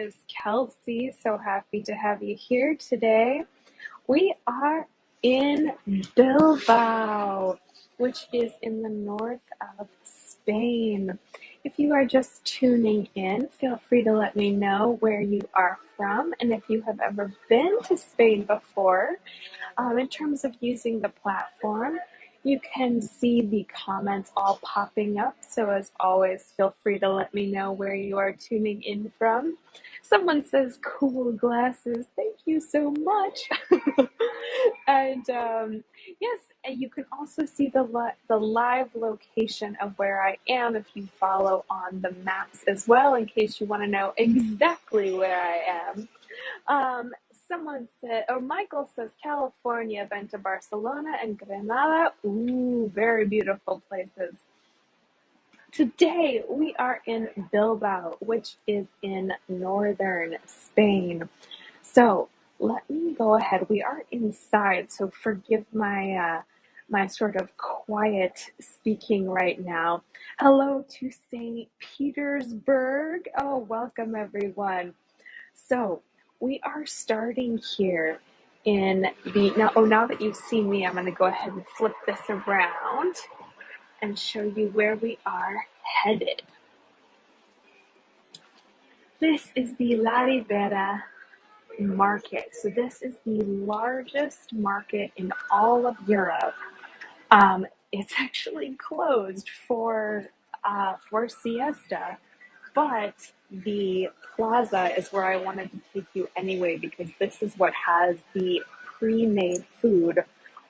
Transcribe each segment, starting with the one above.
is Kelsey. So happy to have you here today. We are in Bilbao, which is in the north of Spain. If you are just tuning in, feel free to let me know where you are from and if you have ever been to Spain before. In terms of using the platform, you can see the comments all popping up. So as always, feel free to let me know where you are tuning in from. Someone says cool glasses. Thank you so much. And yes, and you can also see the live location of where I am if you follow on the maps as well, in case you want to know exactly where I am. Someone said, oh, Michael says California, been to Barcelona and Granada. Ooh, very beautiful places. Today we are in Bilbao, which is in northern Spain. So let me go ahead. We are inside, so forgive my sort of quiet speaking right now. Hello to St. Petersburg. Oh, welcome everyone. So we are starting here in the now that you've seen me, I'm going to go ahead and flip this around and show you where we are headed. This is the La Ribera market. So this is the largest market in all of Europe. It's actually closed for siesta, but the plaza is where I wanted to take you anyway, because this is what has the pre-made food,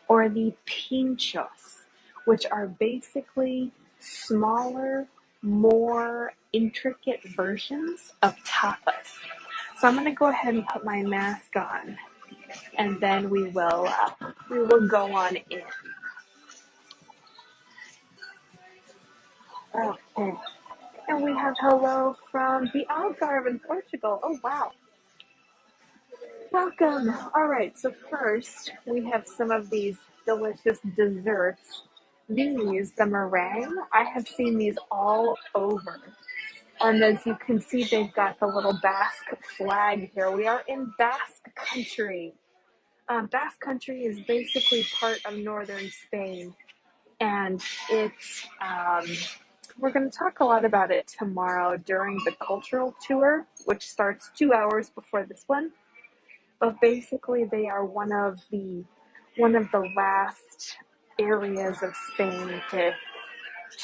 or the pinchos, which are basically smaller, more intricate versions of tapas. So I'm going to go ahead and put my mask on, and then we will go on in. Okay. And we have hello from the Algarve in Portugal. Oh, wow. Welcome. All right. So first, we have some of these delicious desserts. These, the meringue, I have seen these all over. And as you can see, they've got the little Basque flag here. We are in Basque country. Basque country is basically part of northern Spain. And it's we're going to talk a lot about it tomorrow during the cultural tour, which starts 2 hours before this one. But basically, they are one of the last areas of Spain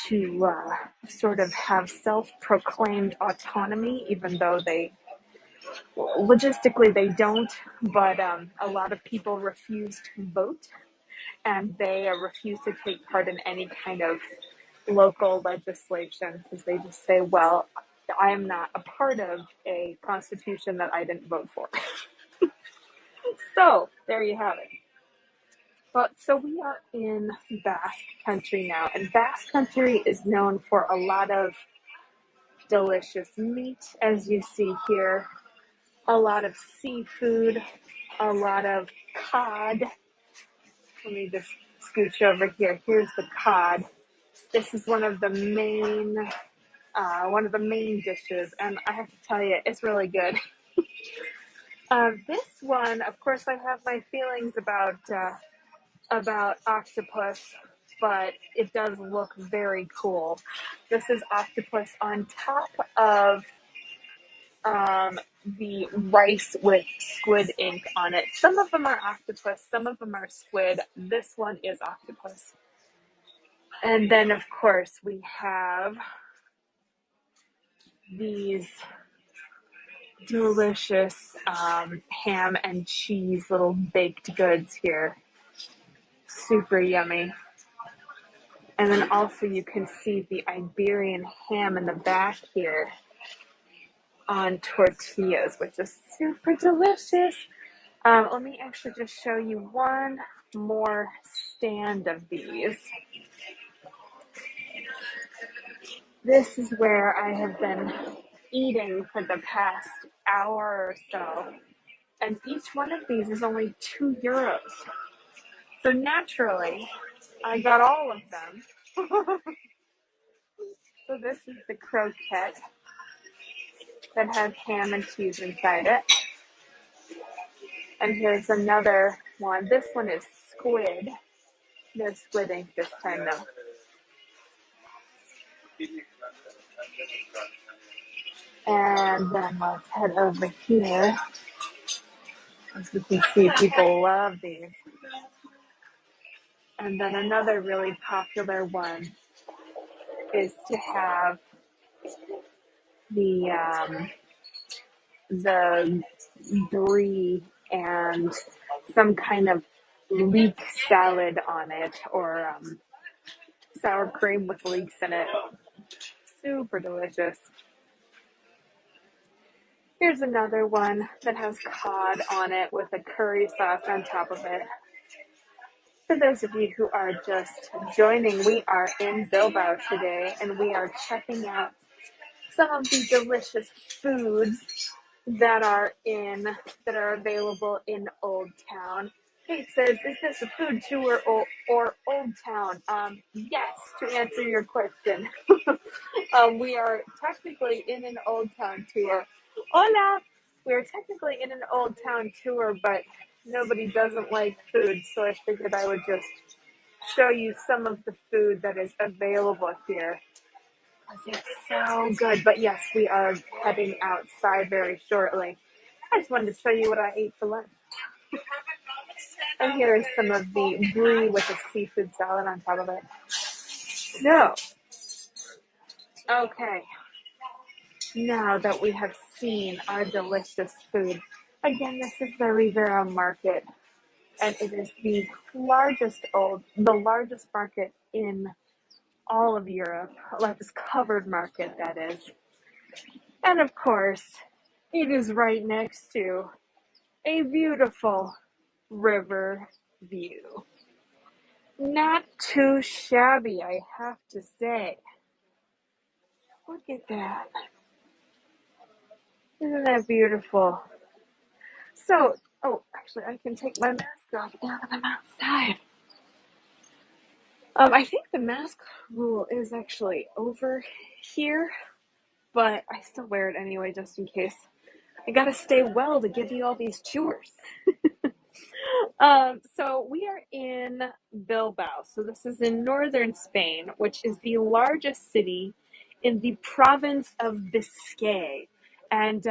to sort of have self-proclaimed autonomy, even though logistically they don't. But a lot of people refuse to vote, and they refuse to take part in any kind of local legislation, because they just say, well, I am not a part of a constitution that I didn't vote for. So there you have it. But so we are in Basque country now, and Basque country is known for a lot of delicious meat, as you see here, a lot of seafood, a lot of cod. Let me just scooch over here. Here's the cod. This is one of the main dishes, and I have to tell you, it's really good. This one, of course, I have my feelings about octopus, but it does look very cool. This is octopus on top of the rice with squid ink on it. Some of them are octopus, some of them are squid. This one is octopus. And then, of course, we have these delicious ham and cheese little baked goods here. Super yummy. And then also you can see the Iberian ham in the back here on tortillas, which is super delicious. Let me actually just show you one more stand of these. This is where I have been eating for the past hour or so. And each one of these is only €2. So naturally, I got all of them. So this is the croquette. that has ham and cheese inside it. And here's another one. This one is squid. No squid ink this time though. And then let's head over here. As you can see, people love these. And then another really popular one is to have the the brie and some kind of leek salad on it, or sour cream with leeks in it. Super delicious. Here's another one that has cod on it with a curry sauce on top of it. For those of you who are just joining, we are in Bilbao today and we are checking out some of the delicious foods that are available in Old Town. Kate says, "Is this a food tour or Old Town?" Yes, to answer your question. We are technically in an Old Town tour. Hola! We are technically in an Old Town tour, but nobody doesn't like food, so I figured I would just show you some of the food that is available here. It's so good. But yes, we are heading outside very shortly. I just wanted to show you what I ate for lunch. And here is some of the brie with a seafood salad on top of it. So, okay, now that we have seen our delicious food, again, this is the Rivera Market, and it is the largest market in all of Europe, largest covered market, that is. And of course, it is right next to a beautiful river view. Not too shabby, I have to say. Look at that. Isn't that beautiful? So, oh, actually, I can take my mask off now that I'm outside. I think the mask rule is actually over here, but I still wear it anyway just in case. I gotta stay well to give you all these tours. So we are in Bilbao. So this is in northern Spain, which is the largest city in the province of Biscay. And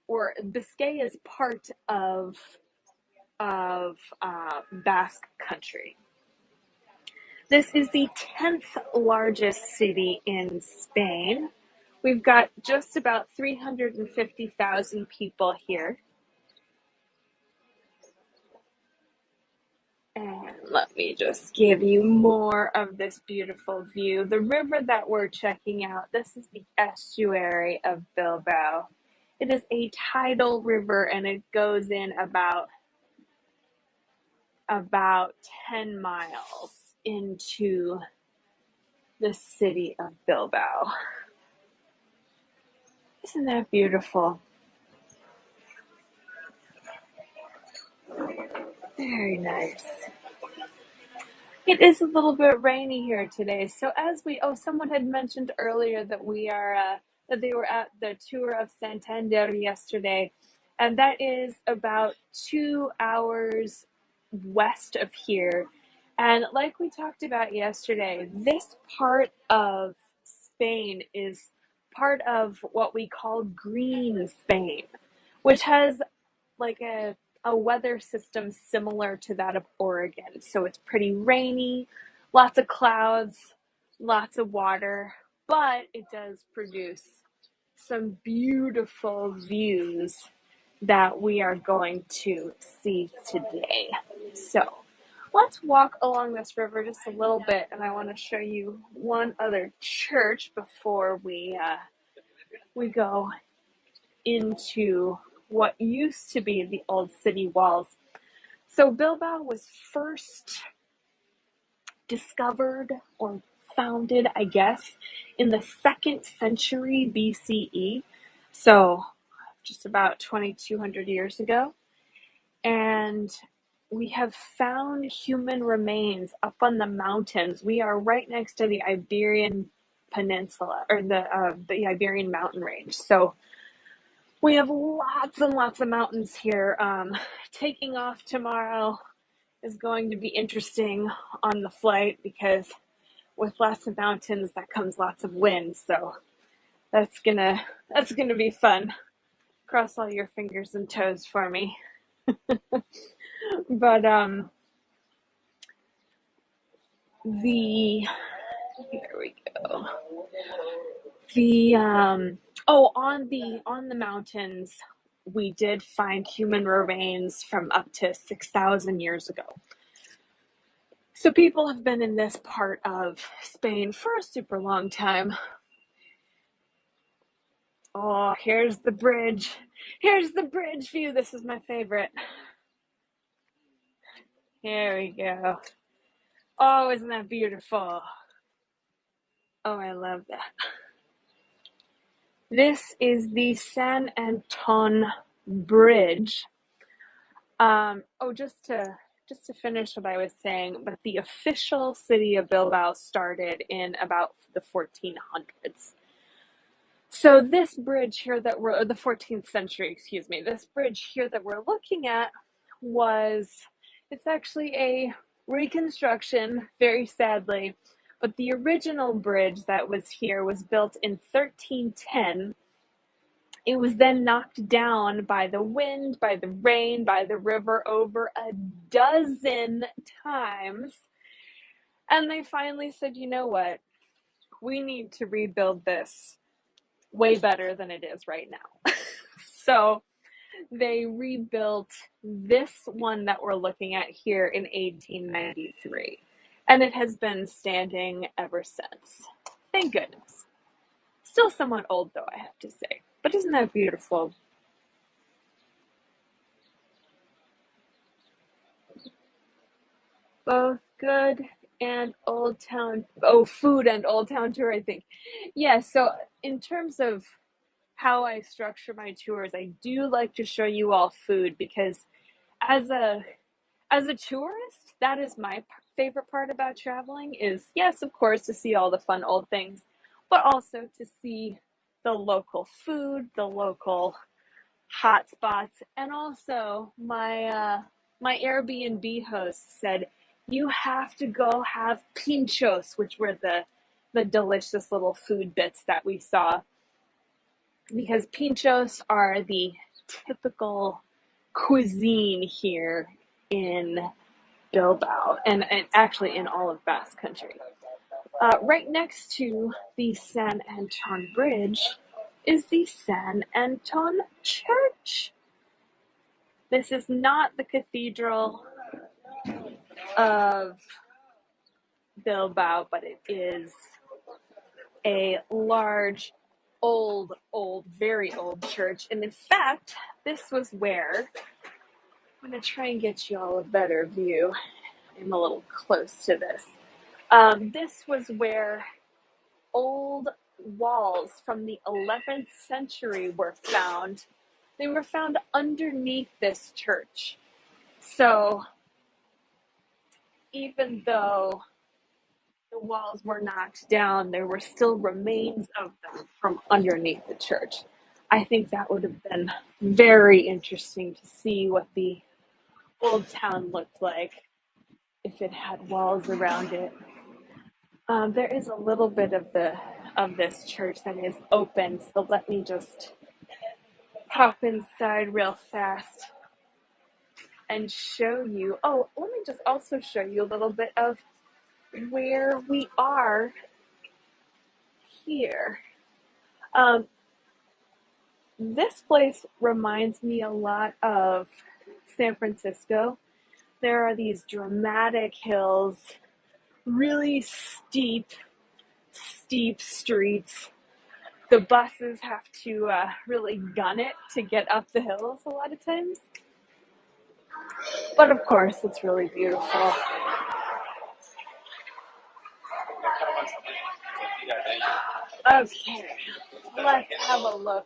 or Biscay is part of Basque country. This is the 10th largest city in Spain. We've got just about 350,000 people here. And let me just give you more of this beautiful view. The river that we're checking out, this is the estuary of Bilbao. It is a tidal river and it goes in about 10 miles into the city of Bilbao. Isn't that beautiful? Very nice. It is a little bit rainy here today. So someone had mentioned earlier that that they were at the tour of Santander yesterday, and that is about 2 hours west of here. And like we talked about yesterday, this part of Spain is part of what we call green Spain, which has like a weather system similar to that of Oregon. So it's pretty rainy, lots of clouds, lots of water, but it does produce some beautiful views that we are going to see today. So let's walk along this river just a little bit, and I want to show you one other church before we go into what used to be the old city walls. So Bilbao was first discovered or founded, I guess, in the 2nd century BCE. So just about 2,200 years ago. And we have found human remains up on the mountains. We are right next to the Iberian Peninsula, or the Iberian mountain range. So We have lots and lots of mountains here. Taking off tomorrow is going to be interesting on the flight because with lots of mountains, that comes lots of wind. So that's gonna be fun. Cross all your fingers and toes for me. But the here we go. The on the mountains, we did find human remains from up to 6,000 years ago. So people have been in this part of Spain for a super long time. Oh, here's the bridge. Here's the bridge view. This is my favorite. Here we go. Oh, isn't that beautiful? Oh, I love that. This is the San Anton Bridge. Just to finish what I was saying, but the official city of Bilbao started in about the 1400s. So this bridge here that we're, the 14th century, excuse me, this bridge here that we're looking at it's actually a reconstruction, very sadly, but the original bridge that was here was built in 1310. It was then knocked down by the wind, by the rain, by the river over a dozen times. And they finally said, you know what? We need to rebuild this way better than it is right now. So they rebuilt this one that we're looking at here in 1893. And it has been standing ever since. Thank goodness. Still somewhat old, though, I have to say. But isn't that beautiful? Both good and Old Town. Oh, food and Old Town tour, I think. Yeah, so in terms of how I structure my tours, I do like to show you all food because as a tourist, that is my favorite part about traveling is yes, of course, to see all the fun old things, but also to see the local food, the local hot spots, and also my Airbnb host said you have to go have pinchos, which were the delicious little food bits that we saw, because pinchos are the typical cuisine here in Bilbao and actually in all of Basque Country. Right next to the San Anton Bridge is the San Anton Church. This is not the cathedral of Bilbao, but it is a large, very old church. And in fact, this was where, I'm going to try and get you all a better view. I'm a little close to this. This was where old walls from the 11th century were found. They were found underneath this church. So even though the walls were knocked down, there were still remains of them from underneath the church. I think that would have been very interesting to see what the old town looked like if it had walls around it. There is a little bit of this church that is open, so let me just pop inside real fast and show you. Oh, let me just also show you a little bit of where we are here. This place reminds me a lot of San Francisco. There are these dramatic hills, really steep streets. The buses have to really gun it to get up the hills a lot of times. But of course, it's really beautiful. Okay, let's have a look.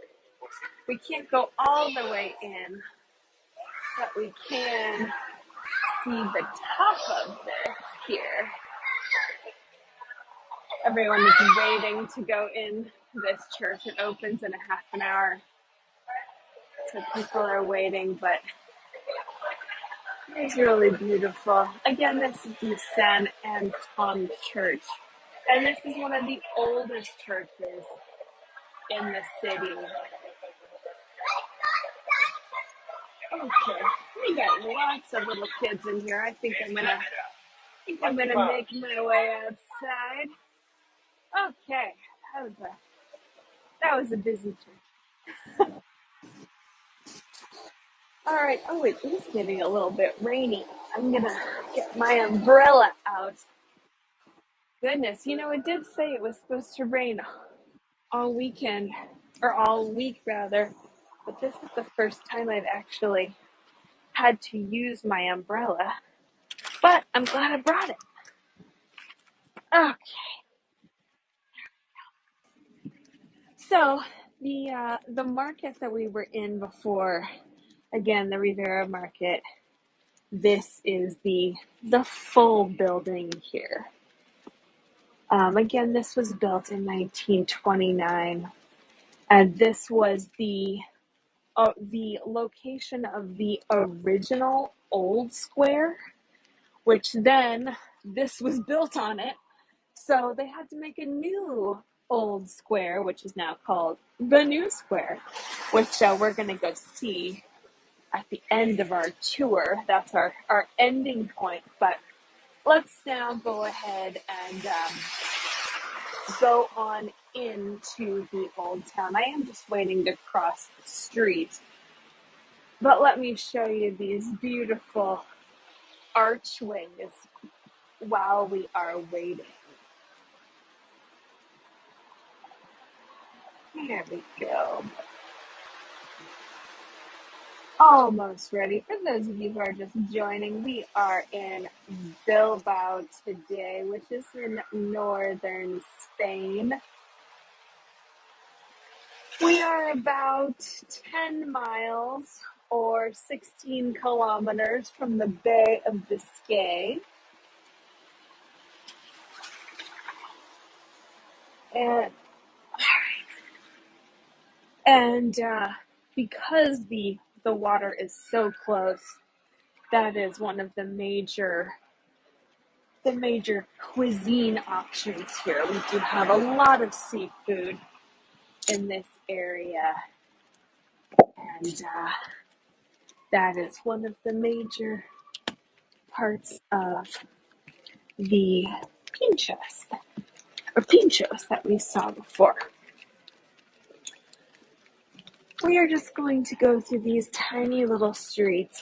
We can't go all the way in, but we can see the top of this here. Everyone is waiting to go in this church. It opens in a half an hour. so people are waiting, but it's really beautiful. Again, this is the San Anton Church, and this is one of the oldest churches in the city. Okay, we got lots of little kids in here. I think I'm gonna make my way outside. Okay, that was a that was a busy trip. All right. Oh, it is getting a little bit rainy. I'm gonna get my umbrella out. Goodness, it did say it was supposed to rain all weekend, or all week rather, but this is the first time I've actually had to use my umbrella. But I'm glad I brought it. Okay, so the market that we were in before, again, the Rivera Market. This is the full building here. Again, this was built in 1929, and this was the location of the original old square, which then this was built on it. So they had to make a new old square, which is now called the new square, which we're going to go see at the end of our tour. That's our ending point. But let's now go ahead and go on into the old town. I am just waiting to cross the street. But let me show you these beautiful archways while we are waiting. There we go. Almost ready. For those of you who are just joining, we are in Bilbao today, which is in northern Spain. We are about 10 miles or 16 kilometers from the Bay of Biscay. And because the water is so close, that is one of the major cuisine options here. We do have a lot of seafood in this area, and that is one of the major parts of the pinchos that we saw before. We are just going to go through these tiny little streets,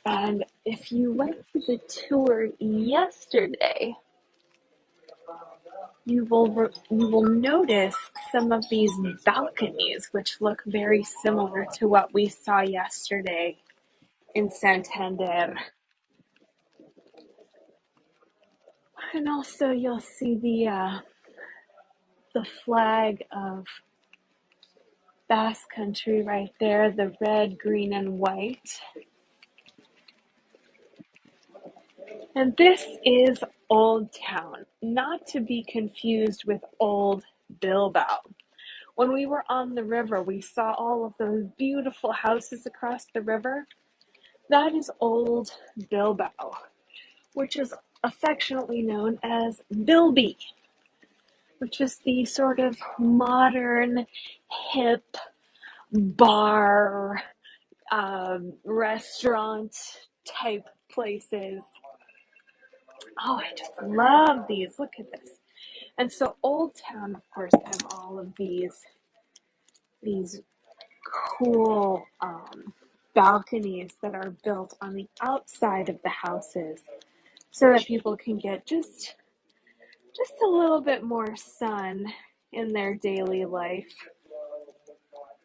and if you went to the tour yesterday, you will notice some of these balconies, which look very similar to what we saw yesterday in Santander. And also, you'll see the flag of Basque Country right there, the red, green, and white. And this is Old Town, not to be confused with Old Bilbao. When we were on the river, we saw all of those beautiful houses across the river. That is Old Bilbao, which is affectionately known as Bilby, which is the sort of modern, hip bar, restaurant type places. Oh, I just love these. Look at this. And so Old Town, of course, has all of these cool balconies that are built on the outside of the houses so that people can get just a little bit more sun in their daily life.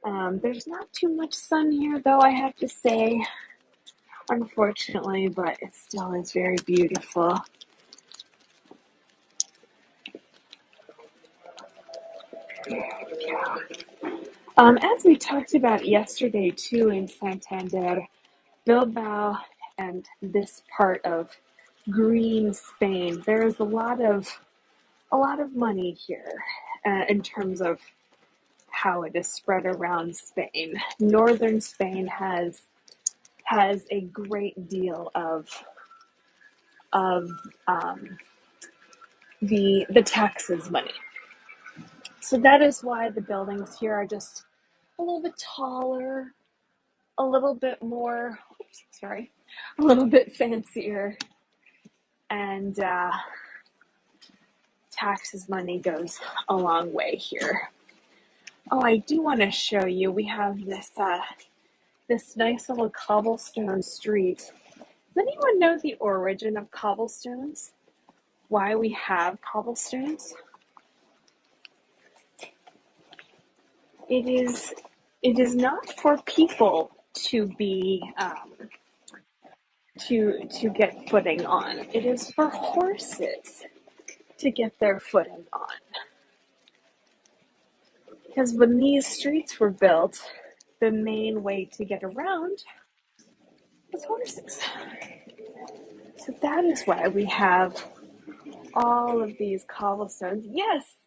There's not too much sun here, though, I have to say, unfortunately, but it still is very beautiful. As we talked about yesterday too in Santander, Bilbao and this part of green Spain, there is a lot of money here in terms of how it is spread around Spain. Northern Spain has a great deal of the taxes money. So that is why the buildings here are just a little bit taller, a little bit more, a little bit fancier, and taxes money goes a long way here. Oh, I do want to show you. We have this nice little cobblestone street. Does anyone know the origin of cobblestones? Why we have cobblestones? It is not for people to be to get footing on. It is for horses to get their footing on. Because when these streets were built, the main way to get around was horses. So that is why we have all of these cobblestones. Yes,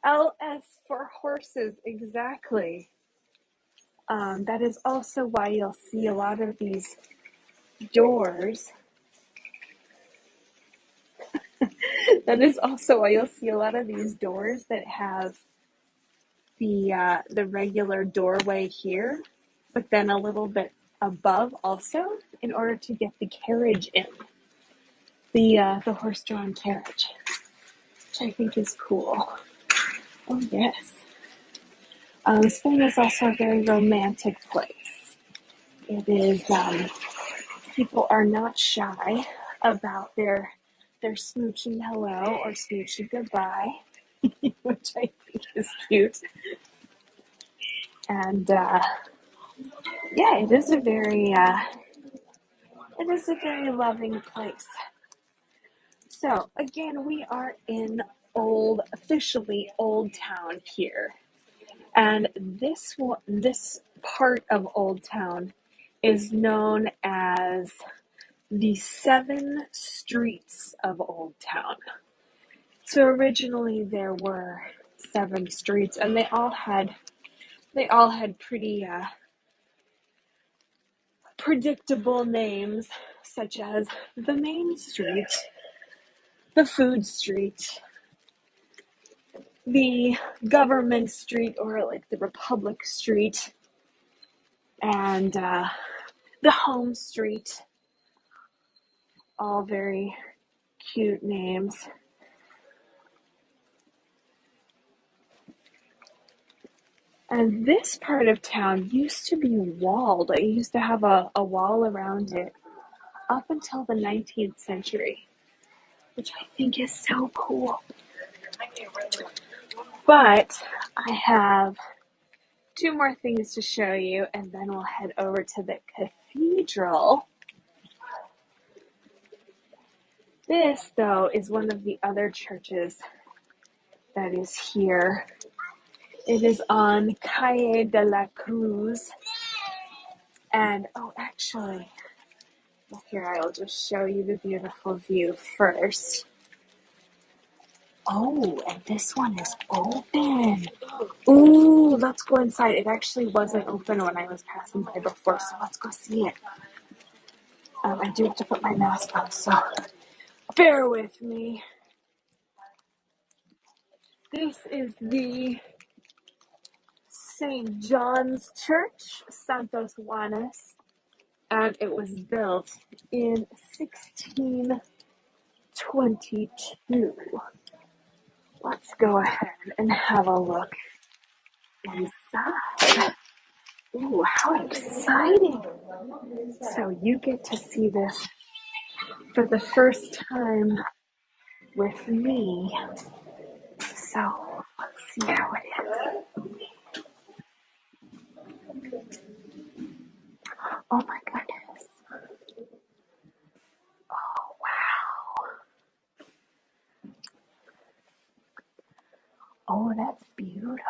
LS for horses, exactly. That is also why you'll see a lot of these doors. That is also why you'll see a lot of these doors that have the regular doorway here, but then a little bit above also, in order to get the carriage in, the horse-drawn carriage, which I think is cool. Oh yes. Spain is also a very romantic place. It is, people are not shy about their smooching hello or smooching goodbye, which I think is cute. And yeah, it is a very loving place. So again, we are in officially Old Town here. And this part of Old Town is known as the 7 Streets of Old Town. So originally there were 7 streets, and they all had pretty predictable names, such as the Main Street, the Food Street, the Government Street, or like the Republic Street, and the Home Street. All very cute names. And this part of town used to be walled. It used to have a wall around it up until the 19th century, which I think is so cool. But I have 2 more things to show you, and then we'll head over to the cathedral. This, though, is one of the other churches that is here. It is on Calle de la Cruz. And, oh, actually, here, I'll just show you the beautiful view first. Oh, and this one is open. Ooh, let's go inside. It actually wasn't open when I was passing by before, so let's go see it. I do have to put my mask on, so bear with me. This is the St. John's Church, Santos Juanes, and it was built in 1622. Let's go ahead and have a look inside. Ooh, how exciting! So you get to see this for the first time with me. So let's see how it is. Oh my goodness. Oh wow. Oh, that's beautiful.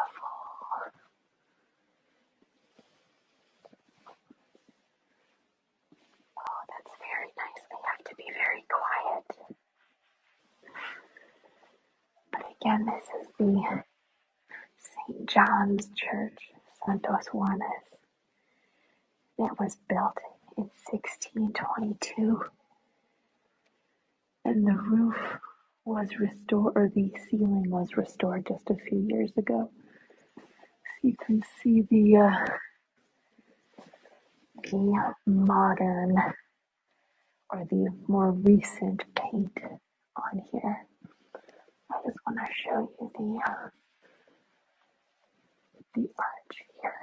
Oh, that's very nice. I have to be very quiet. But again, this is the St. John's Church, Santos Juanes. It was built in 1622, and the roof was restored, or the ceiling was restored just a few years ago. So you can see the modern, or the more recent paint on here. I just want to show you the arch here.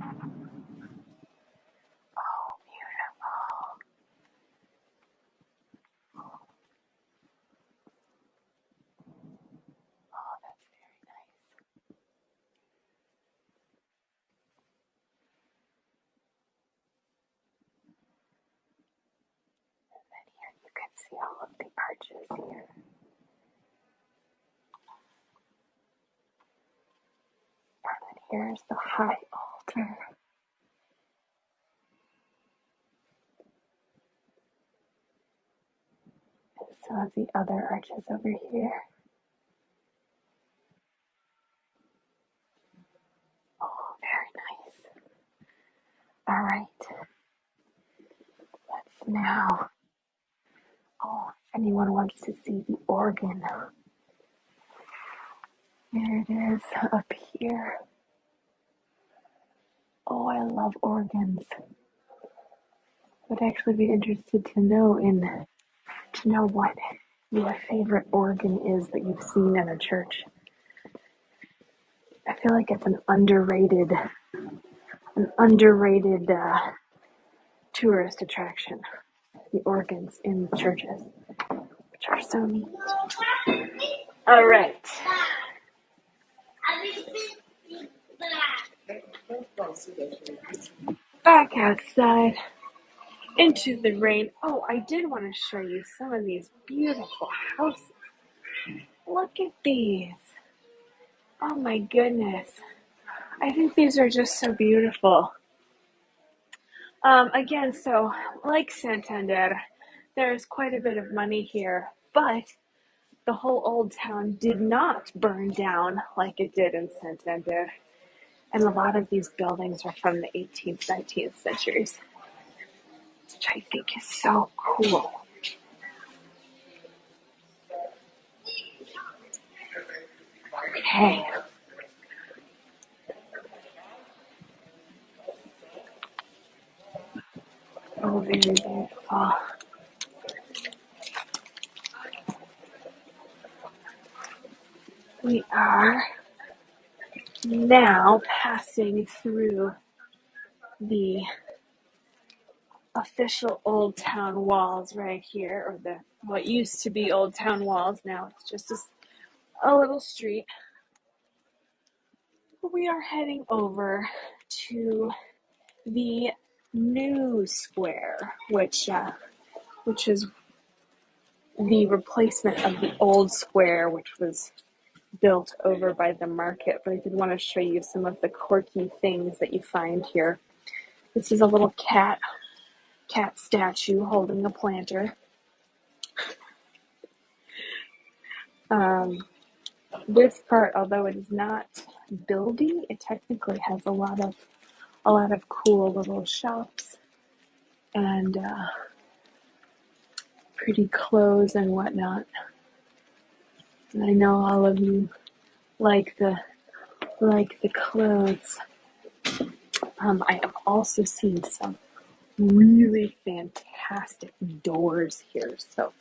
Oh, beautiful. Oh, that's very nice. And then here you can see all of the arches here. And then here's the high altar. And some of the other arches over here. Oh, very nice. All right. Let's now. Oh, if anyone wants to see the organ, here it is up here. Oh, I love organs. Would actually be interested to know what your favorite organ is that you've seen in a church. I feel like it's an underrated tourist attraction. The organs in the churches, which are so neat. All right. Back outside into the rain. Oh, I did want to show you some of these beautiful houses. Look at these. Oh my goodness. I think these are just so beautiful. Again, so like Santander, there's quite a bit of money here, but the whole old town did not burn down like it did in Santander. And a lot of these buildings are from the 18th, 19th centuries, which I think is so cool. Okay. Oh, very beautiful. We are now passing through the official Old Town walls right here, or the what used to be Old Town walls. Now it's just a little street. We are heading over to the new square, which is the replacement of the old square, which was built over by the market. But I did want to show you some of the quirky things that you find here. This is a little cat statue holding a planter. This part, although it is not buildy, it technically has a lot of cool little shops and pretty clothes and whatnot. And I know all of you like the clothes. I have also seen some really fantastic doors here. So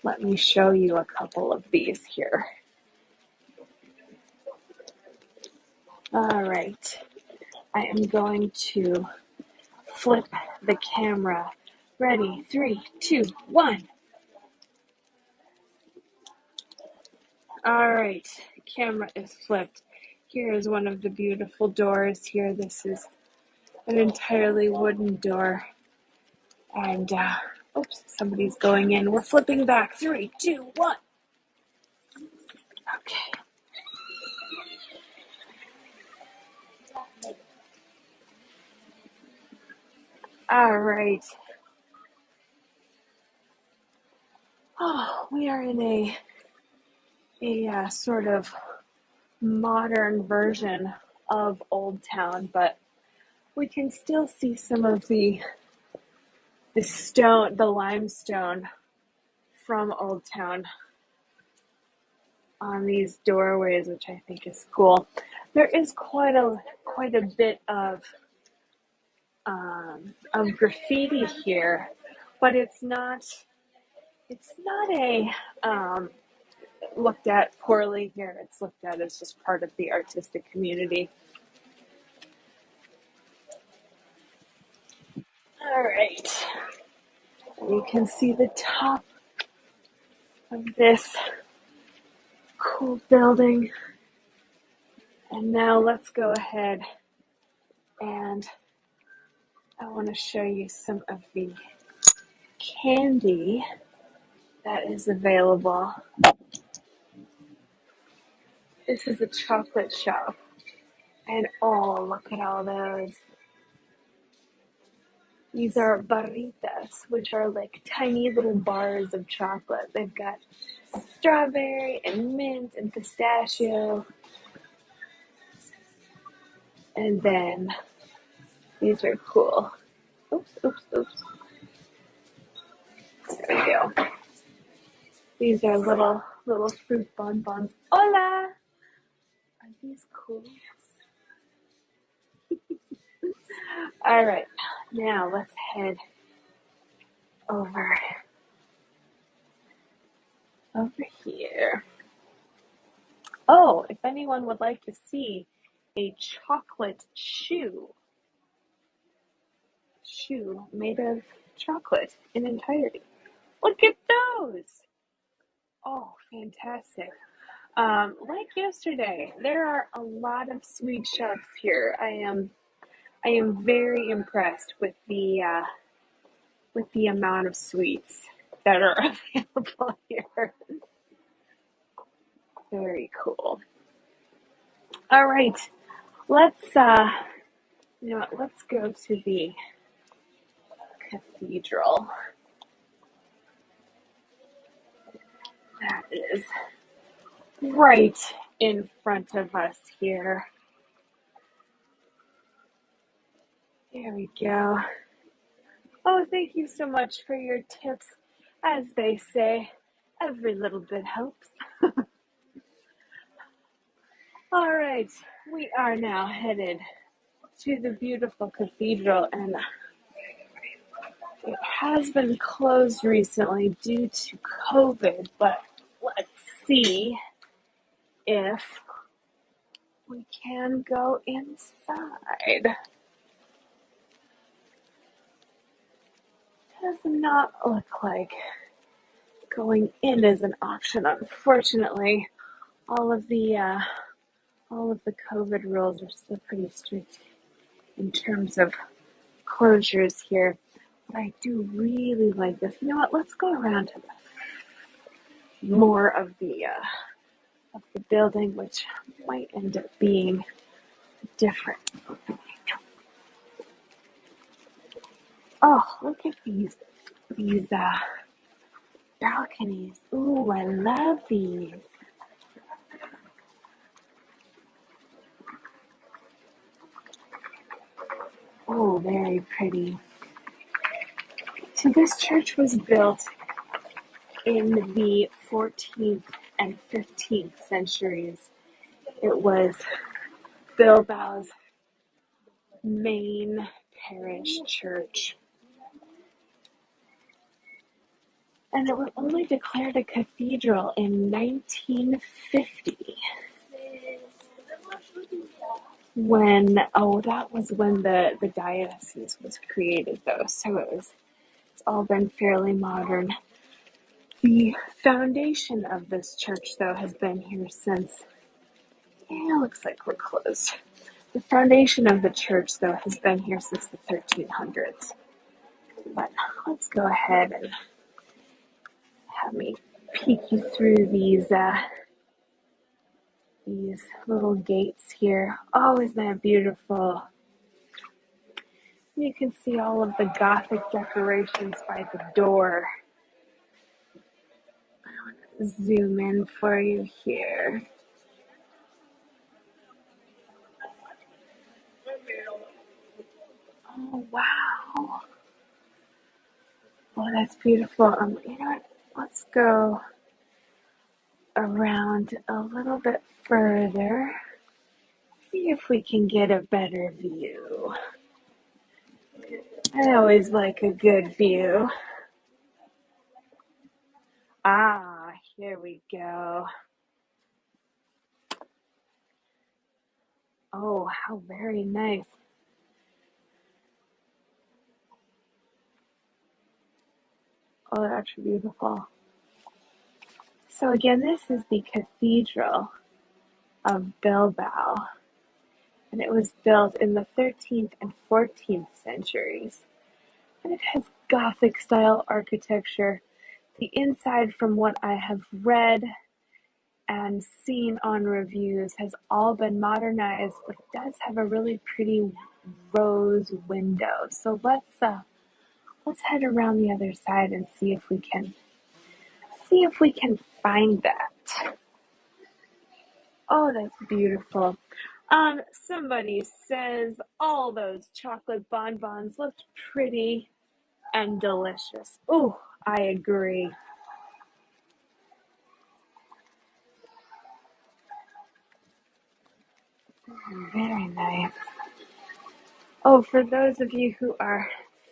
let me show you a couple of these here. All right. I am going to flip the camera. Ready? 3, 2, 1. All right. Camera is flipped. Here is one of the beautiful doors here. This is an entirely wooden door. And, oops, somebody's going in. We're flipping back. 3, 2, 1. Okay. All right. Oh, we are in a sort of modern version of Old Town, but we can still see some of the limestone from Old Town on these doorways, which I think is cool. There is quite a bit of graffiti here, but it's not a looked at poorly here. It's looked at as just part of the artistic community. All right, you can see the top of this cool building. And now let's go ahead and I want to show you some of the candy that is available. This is a chocolate shop. And oh, look at all those. These are barritas, which are like tiny little bars of chocolate. They've got strawberry and mint and pistachio. And then these are cool. Oops, oops, oops. There we go. These are little fruit bonbons. Hola! Are these cool? All right, now let's head over here. Oh, if anyone would like to see a chocolate shoe made of chocolate in entirety. Look at those. Oh, fantastic. Like yesterday, there are a lot of sweet shops here. I am very impressed with the amount of sweets that are available here. Very cool. All right, let's let's go to the cathedral. That is right in front of us here. There we go. Oh, thank you so much for your tips. As they say, every little bit helps. All right, we are now headed to the beautiful cathedral, and it has been closed recently due to COVID, but let's see if we can go inside. Does not look like going in is an option, unfortunately. All of the COVID rules are still pretty strict in terms of closures here. But I do really like this. You know what? Let's go around to more of the building, which might end up being different. Oh, look at these balconies. Ooh, I love these. Oh, very pretty. So this church was built in the 14th and 15th centuries. It was Bilbao's main parish church. And it was only declared a cathedral in 1950 that was when the diocese was created though. So it's all been fairly modern. The foundation of this church though has been here since, looks like we're closed. The foundation of the church though has been here since the 1300s. But let's go ahead and have me peek you through these little gates here. Oh, isn't that beautiful? You can see all of the Gothic decorations by the door. zoom in for you here. Oh, wow. Oh, that's beautiful. You know what? Let's go around a little bit further. See if we can get a better view. I always like a good view. Ah, here we go. Oh, how very nice. Oh, that's beautiful. So again, this is the Cathedral of Bilbao, and it was built in the 13th and 14th centuries. And it has Gothic style architecture. The inside, from what I have read and seen on reviews, has all been modernized, but it does have a really pretty rose window. So let's head around the other side and see if we can find that. Oh, that's beautiful. Somebody says all those chocolate bonbons looked pretty and delicious. Oh, I agree. Very nice. Oh, for those of you who are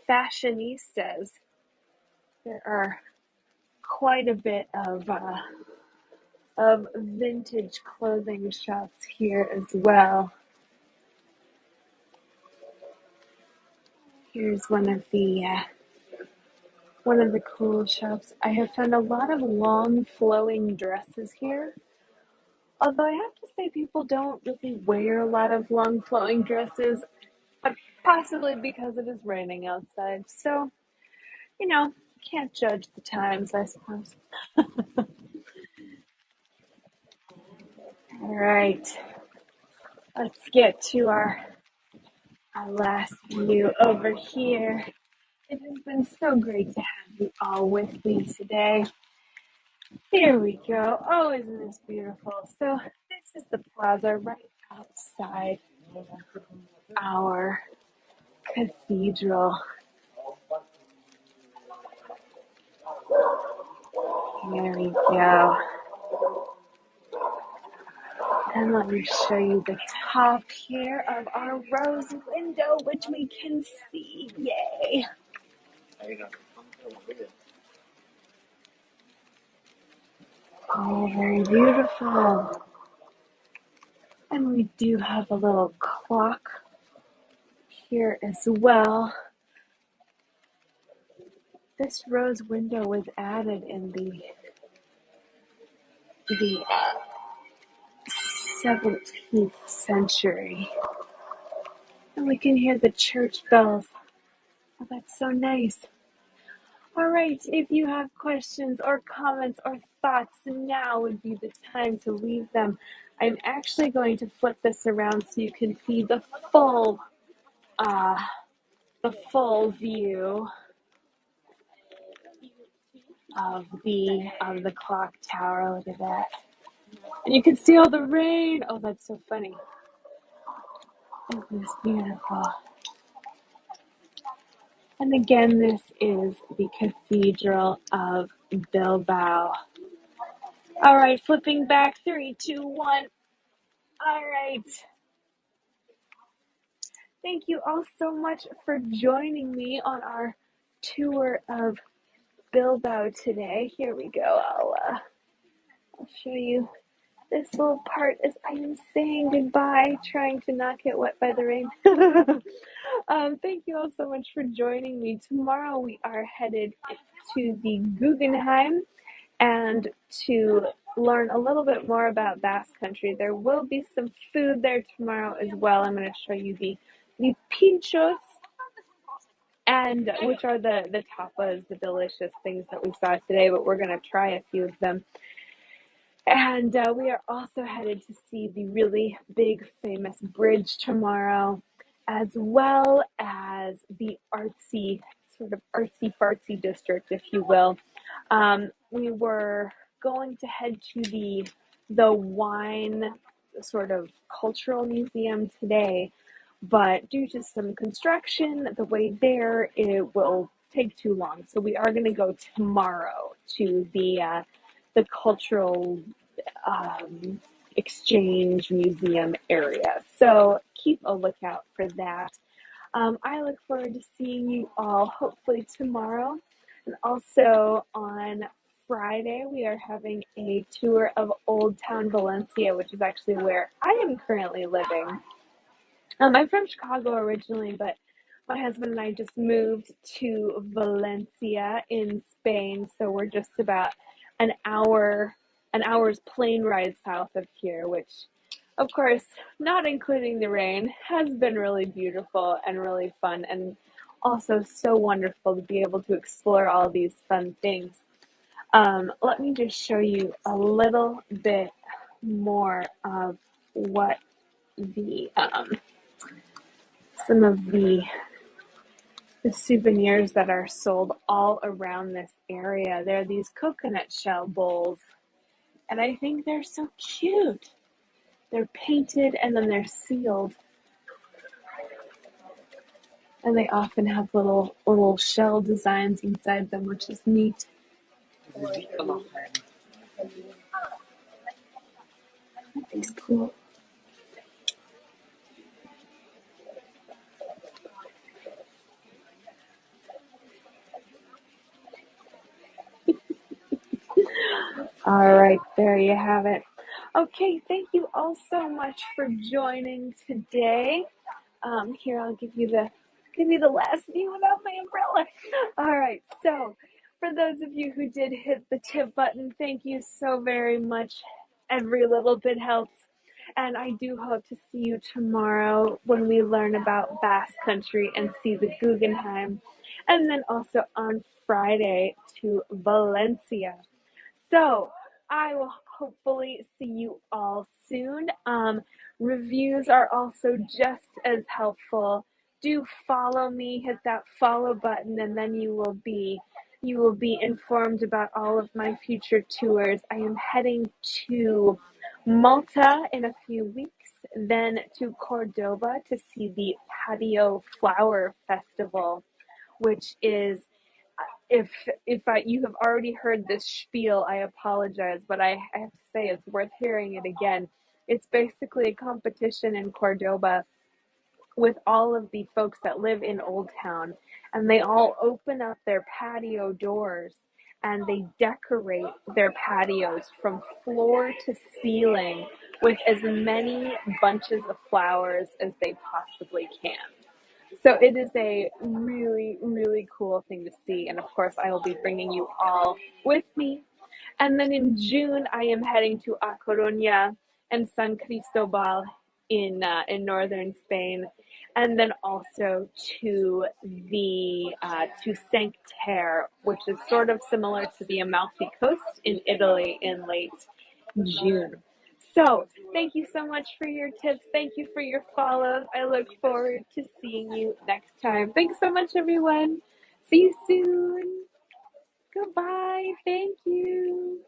fashionistas, there are quite a bit of vintage clothing shops here as well. Here's one of the cool shops. I have found a lot of long flowing dresses here. Although I have to say people don't really wear a lot of long flowing dresses, possibly because it is raining outside. So, can't judge the times, I suppose. All right, let's get to our last view over here. It has been so great to have you all with me today. Here we go. Oh, isn't this beautiful? So this is the plaza right outside our cathedral. Here we go. And let me show you the top here of our rose window, which we can see. Yay! Oh, very beautiful. And we do have a little clock here as well. This rose window was added in the 17th century. And we can hear the church bells. Oh, that's so nice. All right, if you have questions or comments or thoughts, now would be the time to leave them. I'm actually going to flip this around so you can see uh, the full view of the clock tower. Look at that. And you can see all the rain. Oh, that's so funny. Isn't this beautiful? And again, this is the Cathedral of Bilbao. All right, flipping back, 3, 2, 1. All right. Thank you all so much for joining me on our tour of Bilbao today. Here we go. I'll show you this little part as I am saying goodbye, trying to not get wet by the rain. Thank you all so much for joining me. Tomorrow we are headed to the Guggenheim and to learn a little bit more about Basque Country. There will be some food there tomorrow as well. I'm going to show you the pinchos, and which are the tapas, the delicious things that we saw today, but we're going to try a few of them. And we are also headed to see the really big famous bridge tomorrow, as well as the artsy, sort of artsy fartsy district, if you will. We were going to head to the wine sort of cultural museum today, but due to some construction, the way there it will take too long. So we are going to go tomorrow to the cultural um, exchange museum area. So keep a lookout for that. I look forward to seeing you all hopefully tomorrow. And also on Friday, we are having a tour of Old Town Valencia, which is actually where I am currently living. I'm from Chicago originally, but my husband and I just moved to Valencia in Spain, so we're just about an hour, an hour's plane ride south of here, which, of course, not including the rain, has been really beautiful and really fun, and also so wonderful to be able to explore all these fun things. Let me just show you a little bit more of what the some of the souvenirs that are sold all around this area. There are these coconut shell bowls, and I think they're so cute. They're painted and then they're sealed, and they often have little shell designs inside them, which is neat. Aren't these cool? All right, there you have it. Okay, thank you all so much for joining today. Here, I'll give you the last view without my umbrella. All right, so for those of you who did hit the tip button, thank you so very much. Every little bit helps. And I do hope to see you tomorrow when we learn about Basque Country and see the Guggenheim. And then also on Friday to Valencia. So I will hopefully see you all soon. Reviews are also just as helpful. Do follow me, hit that follow button, and then you will be informed about all of my future tours. I am heading to Malta in a few weeks, then to Cordoba to see the Patio Flower Festival, which is if you have already heard this spiel, I apologize, but I have to say it's worth hearing it again. It's basically a competition in Cordoba with all of the folks that live in Old Town, and they all open up their patio doors and they decorate their patios from floor to ceiling with as many bunches of flowers as they possibly can. So it is a really, really cool thing to see. And of course, I will be bringing you all with me. And then in June, I am heading to A Coruña and San Cristobal in northern Spain, and then also to the to Sancerre, which is sort of similar to the Amalfi Coast in Italy in late June. So thank you so much for your tips. Thank you for your follows. I look forward to seeing you next time. Thanks so much, everyone. See you soon. Goodbye. Thank you.